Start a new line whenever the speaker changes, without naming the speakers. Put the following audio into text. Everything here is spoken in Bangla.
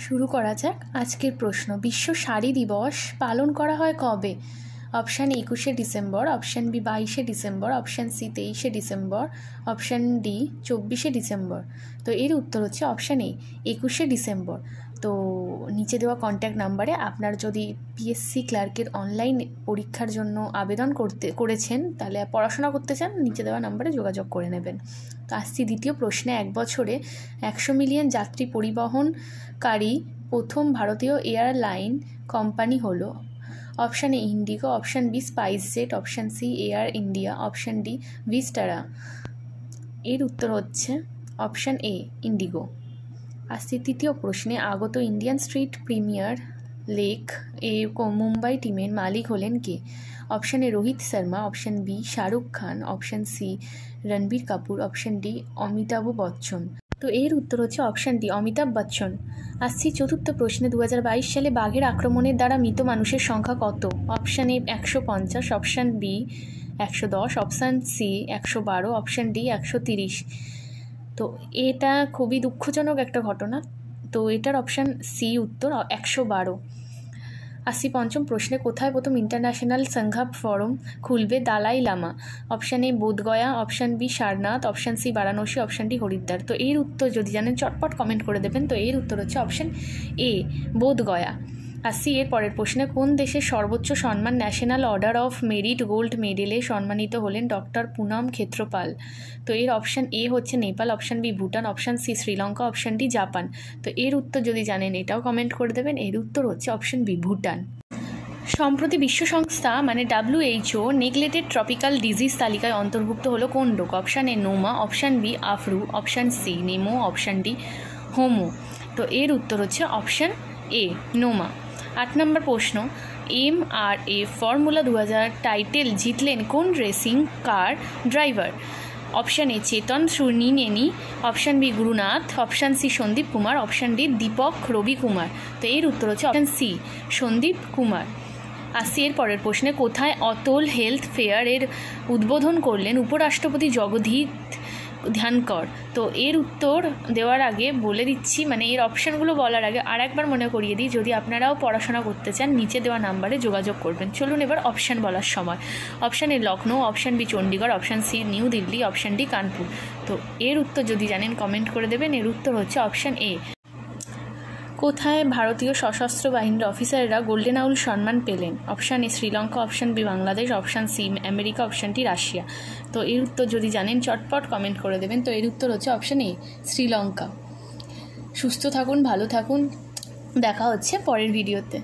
শুরু করা যাক আজকের প্রশ্ন। বিশ্ব শাড়ি দিবস পালন করা হয় কবে? অপশান 21শে ডিসেম্বর, অপশান বি 22শে ডিসেম্বর, অপশান সি 23শে ডিসেম্বর, অপশান ডি 24শে ডিসেম্বর। তো এর উত্তর হচ্ছে অপশান এ 21শে ডিসেম্বর। তো নিচে দেওয়া কন্ট্যাক্ট নাম্বারে আপনার যদি পিএসসি ক্লার্কের অনলাইন পরীক্ষার জন্য আবেদন করেছেন, তাহলে পড়াশোনা করতে চান, নিচে দেওয়া নাম্বারে যোগাযোগ করে নেবেন। তো আসছি দ্বিতীয় প্রশ্নে। 1 বছরে 100 মিলিয়ন যাত্রী পরিবহনকারী প্রথম ভারতীয় এয়ারলাইন কোম্পানি হলো? Option A IndiGo, option B SpiceJet, option C Air India, option D Vistara. এর উত্তর হচ্ছে অপশান এ ইন্ডিগো। আসছি তৃতীয় প্রশ্নে। আগত ইন্ডিয়ান স্ট্রিট প্রিমিয়ার লিগ এ মুম্বাই টিমের মালিক হলেন কে? Option A Rohit Sharma, option B Shahrukh Khan, option C Ranbir Kapoor, option D Amitabh Bachchan. তো এর উত্তর হচ্ছে অপশান ডি অমিতাভ বচ্চন। আসছি চতুর্থ প্রশ্নে। 2022 সালে বাঘের আক্রমণের দ্বারা মৃত মানুষের সংখ্যা কত? Option A 150, option B 110, option C 112, option D 130। তো এটা খুবই দুঃখজনক একটা ঘটনা। তো এটার অপশান সি উত্তর 112। আসছি পঞ্চম প্রশ্নে। কোথায় প্রথম ইন্টারন্যাশনাল সংঘ ফোরাম খুলবে Dalai Lama? Option A Bodh Gaya, option B Sarnath, option C Varanasi, option D Haridwar. তো এর উত্তর যদি জানেন চটপট কমেন্ট করে দেবেন। তো এর উত্তর হচ্ছে অপশান এ বোধগয়া। আসছি এর পরের প্রশ্নে। কোন দেশের সর্বোচ্চ সম্মান National Order of Merit gold মেডেলে সম্মানিত হলেন ডক্টর পুনম ক্ষেত্রপাল? তো এর অপশান এ হচ্ছে Nepal, option B Bhutan, option C Sri Lanka, option D Japan. তো এর উত্তর যদি জানেন এটাও কমেন্ট করে দেবেন। এর উত্তর হচ্ছে অপশান বি ভুটান। সম্প্রতি বিশ্ব সংস্থা মানে WHO নেগলেক্টেড ট্রপিক্যাল ডিজিজ তালিকায় অন্তর্ভুক্ত হলো কোন রোগ? Option A noma, option B আফ্রু, option C nemo, option D homo. তো এর উত্তর হচ্ছে অপশান এ নোমা। 8 নম্বর প্রশ্ন। MRA ফর্মুলা 2000 টাইটেল জিতলেন কোন racing car driver? Option A Chetan Sunineni, option B Gurunath, option C Sandeep Kumar, option D Deepak Ravi Kumar. তো এর উত্তর হচ্ছে অপশান সি সন্দীপ কুমার। আসছি এর পরের প্রশ্নে। কোথায় অতল হেলথ ফেয়ারের উদ্বোধন করলেন উপরাষ্ট্রপতি জগদীপ ধানকর? তো এর উত্তর দেওয়ার আগে বলে দিচ্ছি, মানে এর অপশানগুলো বলার আগে আর একবার মনে করিয়ে দিই, যদি আপনারাও পড়াশোনা করতে চান নিচে দেওয়া নাম্বারে যোগাযোগ করবেন। চলুন এবার অপশান বলার সময়। Option A Lucknow, option B Chandigarh, option C New Delhi, option D Kanpur. তো এর উত্তর যদি জানেন কমেন্ট করে দেবেন। এর উত্তর হচ্ছে অপশান এ। কোথায় ভারতীয় সশস্ত্র বাহিনীর অফিসাররা গোল্ডেন আউল সম্মান পেলেন? Option A Sri Lanka, option B Bangladesh, option C America, option D Russia. তো এর উত্তর যদি জানেন চটপট কমেন্ট করে দেবেন। তো এর উত্তর হচ্ছে অপশান এ শ্রীলঙ্কা। সুস্থ থাকুন, ভালো থাকুন, দেখা হচ্ছে পরের ভিডিওতে।